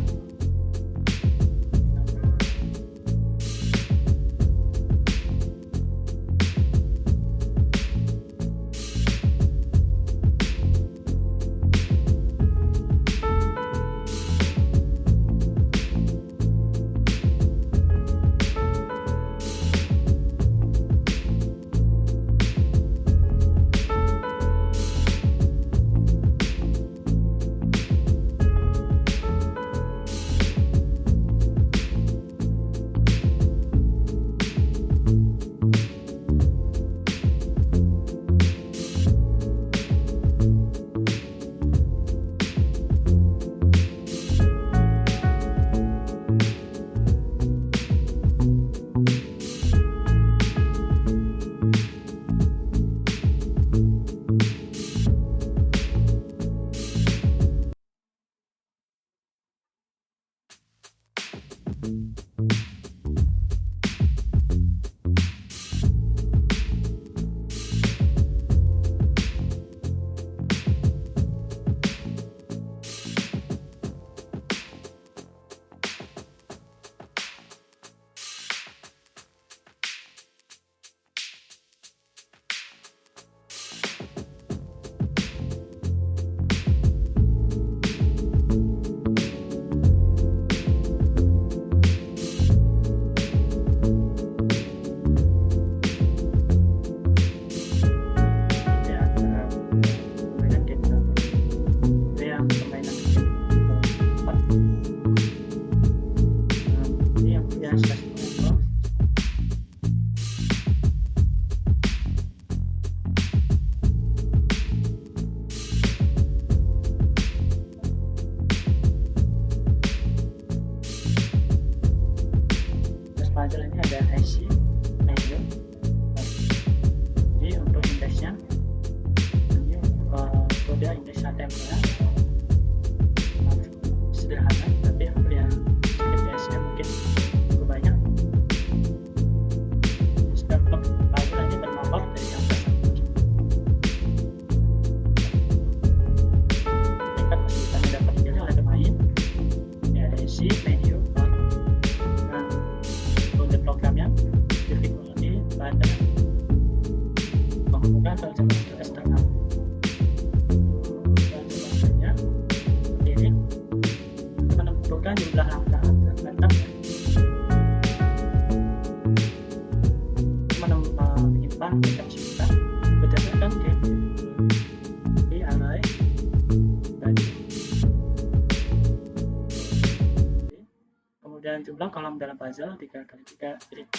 blok kolom dalam puzzle 3x3, jadi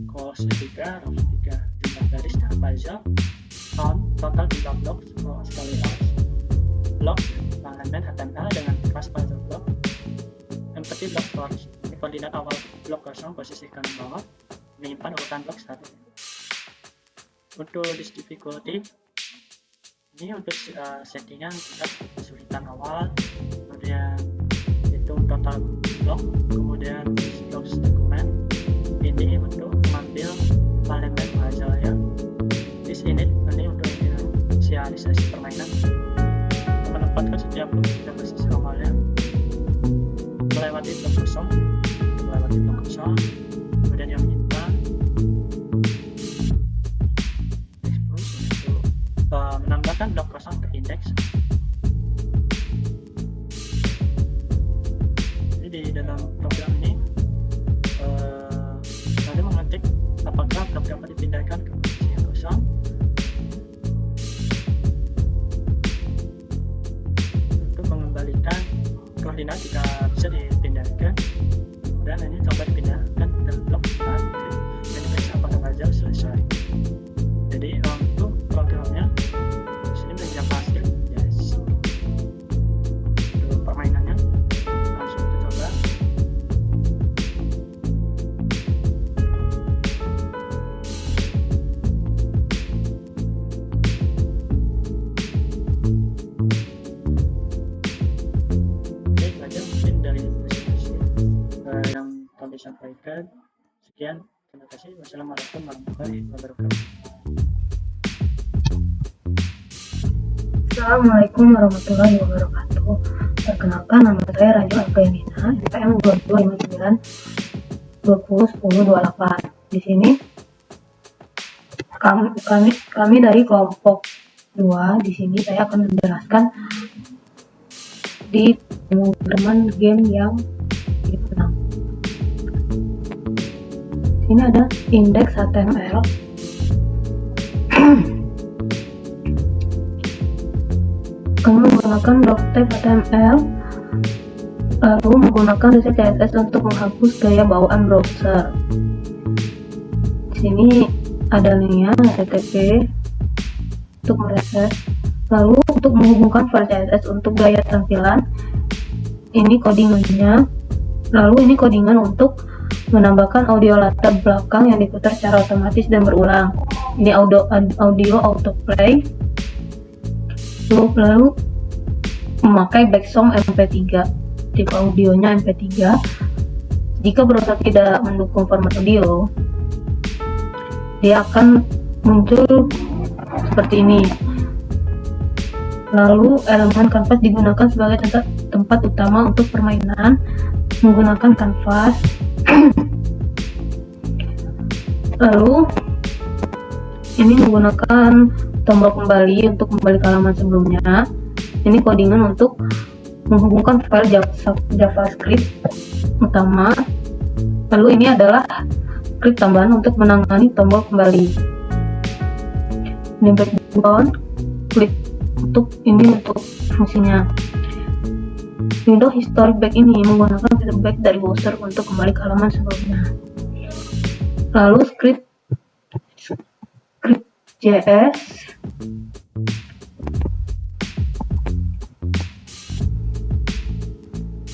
cos 3, rows 3, jumlah garis dalam puzzle, count total jumlah blok sekali rows, blok elemen HTML dengan kelas puzzle block, empty block source, ini koordinat awal blok kosong, posisi kanan bawah, menyimpan urutan blok 1. Untuk this difficulty, ini untuk settingan kita kesulitan awal, kemudian hitung total blok, kemudian blok dokumen. Ini untuk mengambil elemen puzzle ya. This init ini untuk inisialisasi permainan, menempatkan setiap blok pada posisi awalnya, melewati blok kosong, kemudian yang menyimpan menambahkan blok kosong ke indeks. Jadi di dalam program ini Anda mengetik apakah blok dapat dipindahkan ke posisi yang kosong, untuk mengembalikan koordinat jika bisa dipindahkan, dan ini coba dipindahkan ke blok dan diperiksa apakah puzzle selesai. Jadi untuk programnya sini menjadi hasil yes. Untuk permainannya langsung kita coba. Oke, itu aja mungkin dari presentasi yang kami sampaikan. Sekian, terima kasih. Wassalamualaikum warahmatullahi wabarakatuh. Assalamualaikum warahmatullahi wabarakatuh. Perkenalkan, nama saya Rajo Alfianina, NPM 2259 201028. Di sini kami dari kelompok 2. Di sini saya akan menjelaskan di pemrograman game yang dikenal. Sini ada indeks HTML. Kami menggunakan doctype HTML, lalu menggunakan reset CSS untuk menghapus gaya bawaan browser. Di sini ada linknya HTTP untuk mereset. Lalu untuk menghubungkan file CSS untuk gaya tampilan, ini codingannya. Lalu ini codingan untuk menambahkan audio latar belakang yang diputar secara otomatis dan berulang. Ini audio autoplay. Lalu memakai backsong MP3, tipe audionya MP3. Jika browser tidak mendukung format audio, dia akan muncul seperti ini. Lalu elemen kanvas digunakan sebagai tempat utama untuk permainan menggunakan kanvas. Lalu ini menggunakan tombol kembali untuk kembali ke halaman sebelumnya. Ini codingan untuk menghubungkan file JavaScript utama. Lalu ini adalah script tambahan untuk menangani tombol kembali. Ini background, klik untuk fungsinya. Window historic back ini menggunakan feedback dari browser untuk kembali ke halaman sebelumnya. Lalu script JS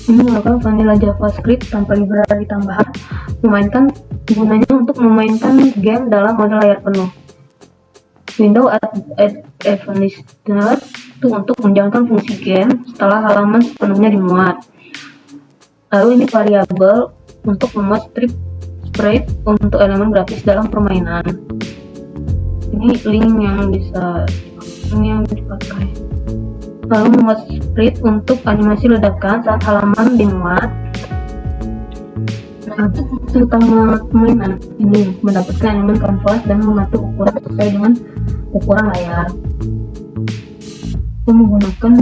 ini menggunakan vanilla JavaScript tanpa library tambahan, gunanya untuk memainkan game dalam mode layar penuh. Window add a finisher itu untuk menjalankan fungsi game setelah halaman sepenuhnya dimuat. Lalu ini variabel untuk memuat sprite untuk elemen grafis dalam permainan. Ini link yang dipakai. Lalu membuat sprite untuk animasi ledakan saat halaman dimuat. Nah, untuk fungsi utama permainan ini mendapatkan elemen kanvas dan mengatur ukuran sesuai dengan ukuran layar. Kita menggunakan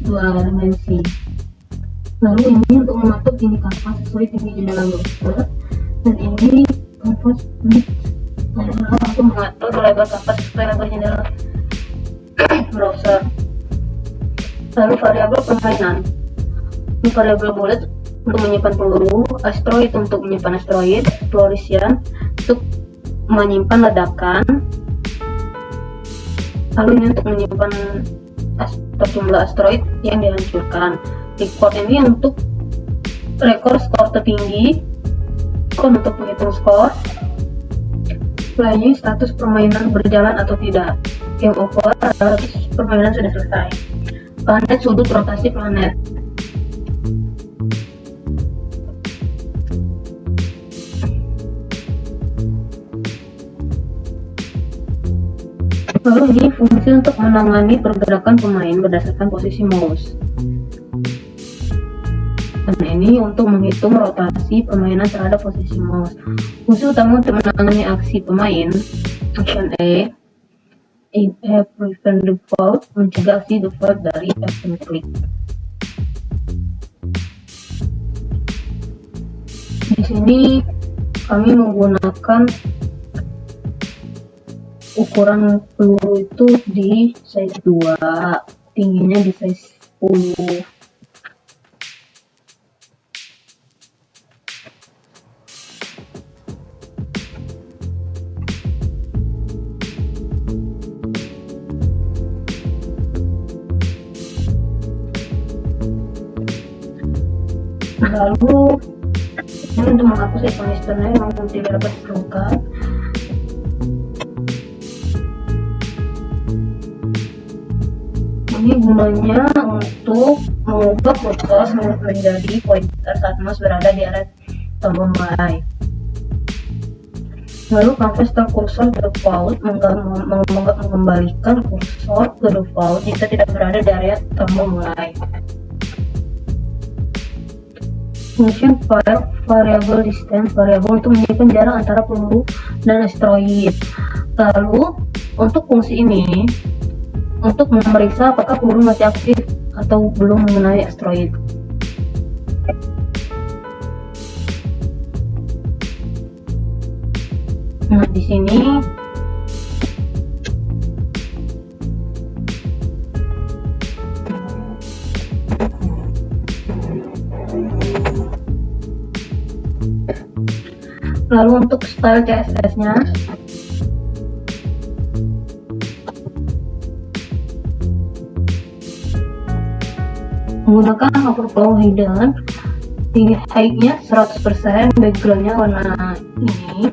dua dimensi. Lalu ini untuk mengatur tinggi kanvas sesuai tinggi jendela browser, dan ini kanvas untuk mengatur lebar kanvas sesuai lebar jendela browser. Lalu variabel permainan. Ini variabel bullet untuk menyimpan peluru, asteroid untuk menyimpan asteroid, Florisian untuk menyimpan ledakan, lalu ini untuk menyimpan jumlah asteroid yang dihancurkan. Record ini untuk rekor skor tertinggi, Cone untuk menghitung skor, Playing status permainan berjalan atau tidak, game over, permainan sudah selesai. Planet, sudut rotasi planet. Lalu ini fungsi untuk menangani pergerakan pemain berdasarkan posisi mouse. Dan ini untuk menghitung rotasi permainan terhadap posisi mouse. Fungsi utama untuk menangani aksi pemain, action A prevent default, mencegah aksi default dari action klik. Di sini kami menggunakan ukuran peluru itu di size 2, tingginya di size 10. Lalu ini untuk menghapus ikon listener yang tidak dapat diperlukan. Ini gunanya untuk mengubah kursor menjadi pointer saat mouse berada di area tombol mulai. Lalu canvas cursor ke default mengembalikan kursor ke default jika tidak berada di area tombol mulai. Function variable distance, variabel untuk menyimpan jarak antara peluru dan asteroid. Lalu untuk fungsi ini untuk memeriksa apakah peluru masih aktif atau belum mengenai asteroid. Nah, di sini lalu untuk style CSS-nya menggunakan overflow hidden, tinggi height-nya 100%, background-nya warna ini.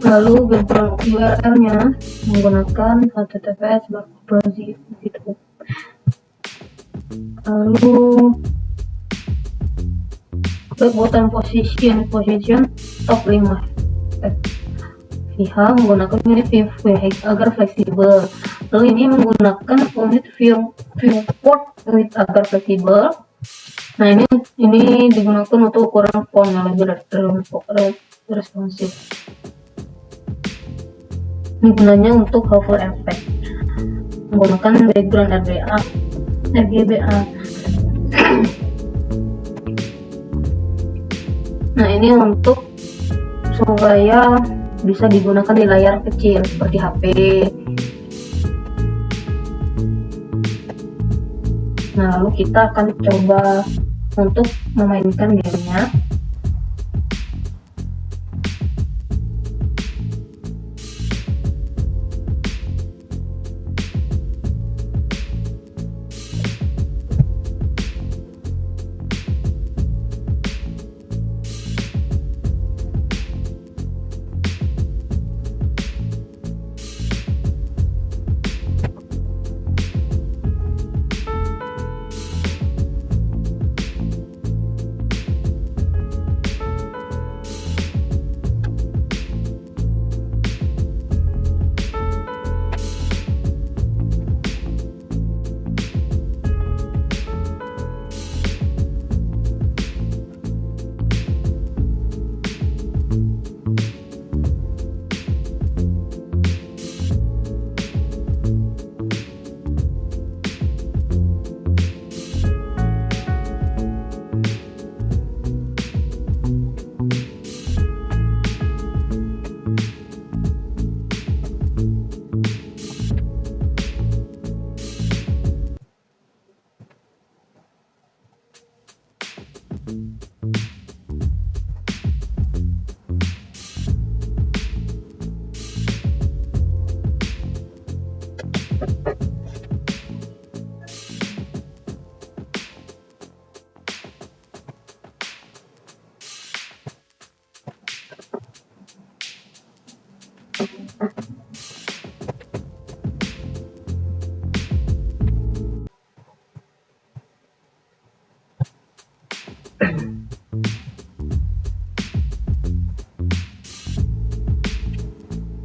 Lalu background URL-nya menggunakan https browser gitu. Lalu button position top 5 VH menggunakan unit VH agar fleksibel. Lalu ini menggunakan unit viewport with agar fleksibel. Nah, ini digunakan untuk ukuran font yang lebih responsif. Ini gunanya untuk hover effect, menggunakan background RGBA. Nah, ini untuk supaya bisa digunakan di layar kecil seperti HP. Nah, lalu kita akan coba untuk memainkan gamenya.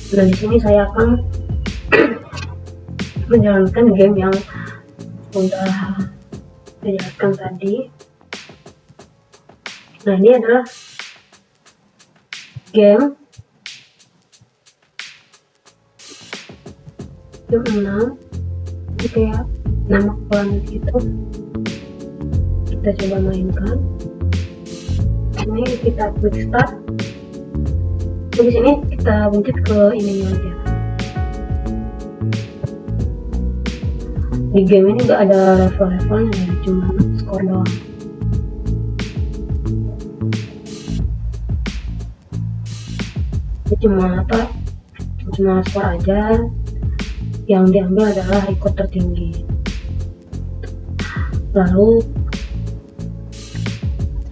Nah, di sini saya akan menjalankan game yang sudah saya jelaskan tadi. Nah, ini adalah game 6, ini kayak nama planet gitu. Kita coba mainkan. Ini kita klik start. Di sini kita buncit ke ininya aja. Di game ini nggak ada level-levelnya ya, cuma skor doang. Ini cuma skor aja. Yang diambil adalah record tertinggi. Lalu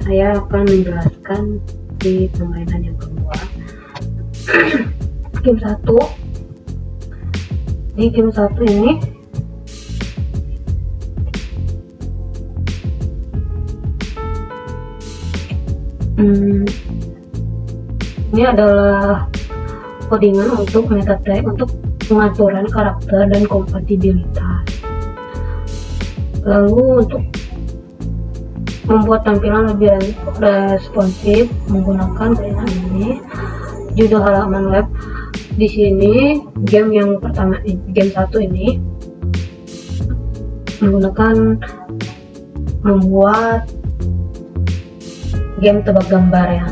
saya akan menjelaskan di permainan yang kedua. Game 1. Di game 1 ini ini adalah codingan untuk metatype, untuk pengaturan karakter dan kompatibilitas. Lalu untuk membuat tampilan lebih responsif menggunakan codingan ini. Judul halaman web di sini, game yang pertama, game 1 ini membuat game tebak gambar ya.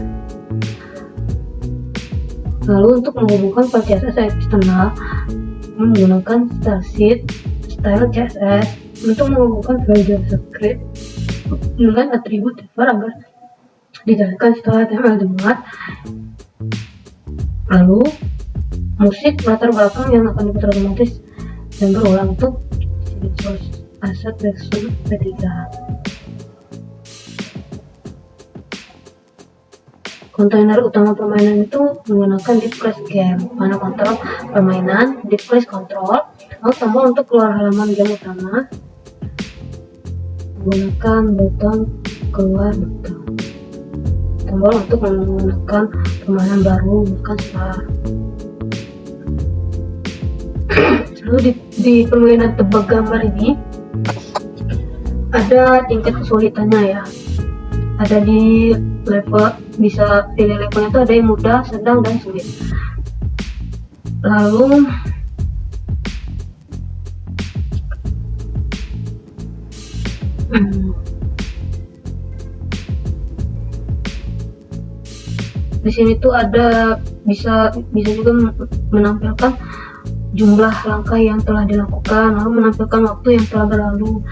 Lalu untuk menghubungkan file CSS eksternal menggunakan style CSS. Untuk menghubungkan file JavaScript dengan atribut agar dijalankan setelah HTML dimuat. Lalu musik latar belakang yang akan diputar otomatis dan berulang untuk source asset version P3. Kontainer utama permainan itu menggunakan div-class game, mana kontrol permainan, div-class control. Lalu tombol untuk keluar halaman game utama, menggunakan button keluar button. Tombol untuk menggunakan permainan baru, bukan start. Lalu di permainan tebak gambar ini ada tingkat kesulitannya ya. Ada di level, bisa pilih levelnya itu ada yang mudah, sedang, dan sulit. Lalu di sini tuh ada bisa juga menampilkan jumlah langkah yang telah dilakukan, lalu menampilkan waktu yang telah berlalu.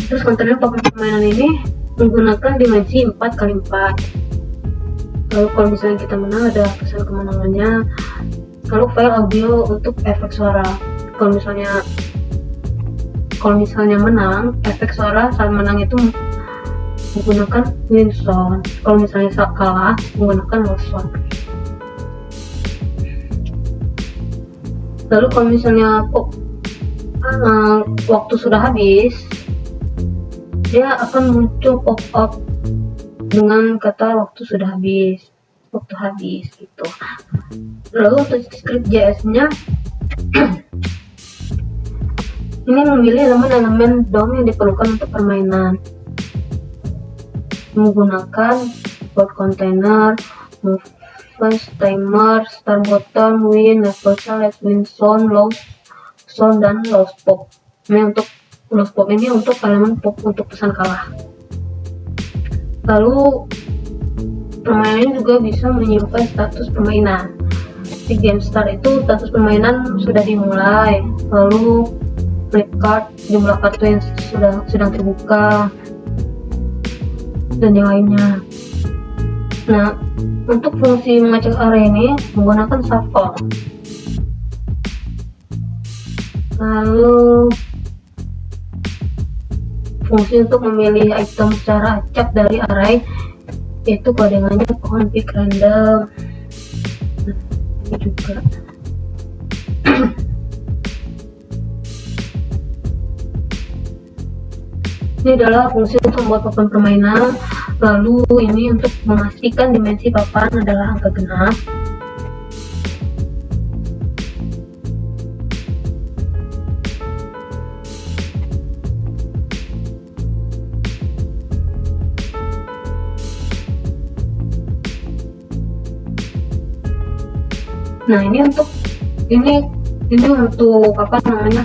Terus kontainer permainan ini menggunakan dimensi 4x4. Lalu kalau misalnya kita menang ada pesan kemenangannya. Lalu file audio untuk efek suara. Kalau misalnya menang, efek suara saat menang itu menggunakan win sound. Kalau misalnya saat kalah menggunakan loss sound. Lalu kalau misalnya waktu sudah habis, dia akan muncul pop-up dengan kata waktu sudah habis, waktu habis gitu. Lalu untuk script JS-nya ini memilih elemen-elemen DOM yang diperlukan untuk permainan, menggunakan board container, move first, timer, start button, win, level select, win zone, loss zone, dan loss pop. Ini untuk loss pop ini untuk elemen pop untuk pesan kalah. Lalu permainan ini juga bisa menyimpan status permainan. Di game start itu status permainan sudah dimulai, lalu flip card, jumlah kartu yang sedang terbuka, dan yang lainnya. Nah, untuk fungsi mengacak area ini menggunakan shuffle. Lalu fungsi untuk memilih item secara acak dari array itu kodengannya config random. Nah, ini juga ini adalah fungsi untuk membuat papan permainan. Lalu ini untuk memastikan dimensi papan adalah angka genap. Nah, ini untuk apa namanya,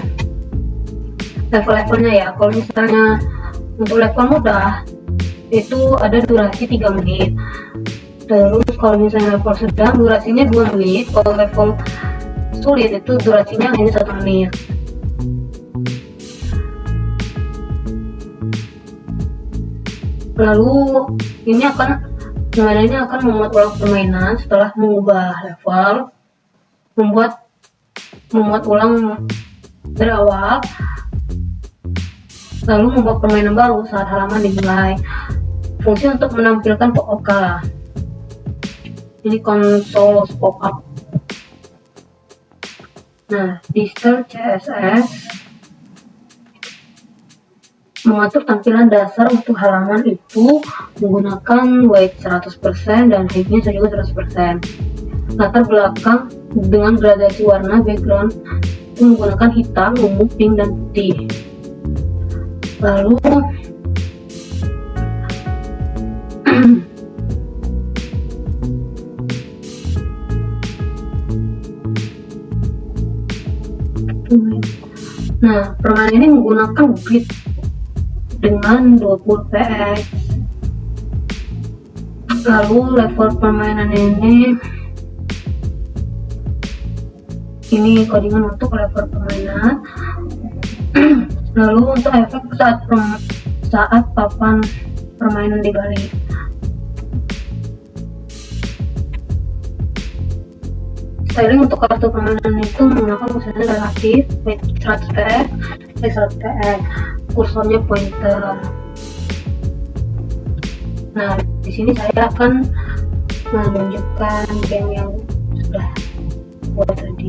level-levelnya ya. Kalau misalnya untuk level mudah itu ada durasi 3 menit. Terus kalau misalnya level sedang durasinya 2 menit. Kalau level sulit itu durasinya hanya 1 menit. Lalu permainan ini akan memuat ulang permainan setelah mengubah level, membuat ulang dari awal, lalu membuat permainan baru saat halaman dimulai. Fungsi untuk menampilkan pop-up kalah. Ini konsol pop-up. Nah, di style CSS mengatur tampilan dasar untuk halaman itu menggunakan white 100% dan height-nya juga 100%. Latar belakang dengan gradasi warna background itu menggunakan hitam, ungu, pink, dan putih. Lalu nah, permainan ini menggunakan grid dengan 20 px. Lalu level permainan ini codingan untuk level permainan. Lalu untuk efek saat papan permainan dibalik. Styling untuk kartu permainan itu menggunakan kursornya relatif 100 px, 100 px, kursornya pointer. Nah, di sini saya akan menunjukkan game yang sudah buat tadi.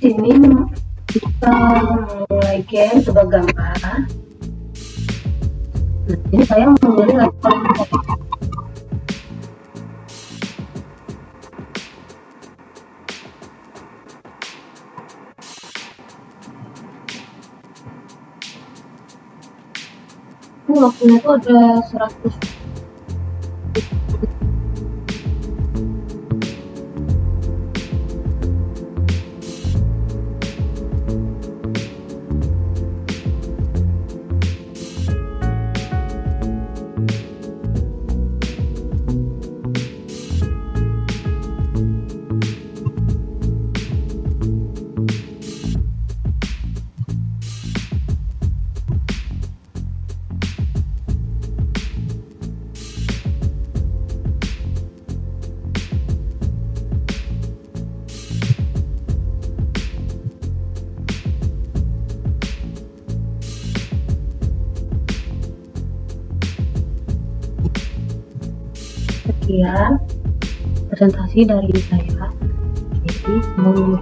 Sini kita mulai game coba gambar. Nah, ini saya memilih level waktunya itu ada 100. Sekian presentasi dari saya. Jadi semoga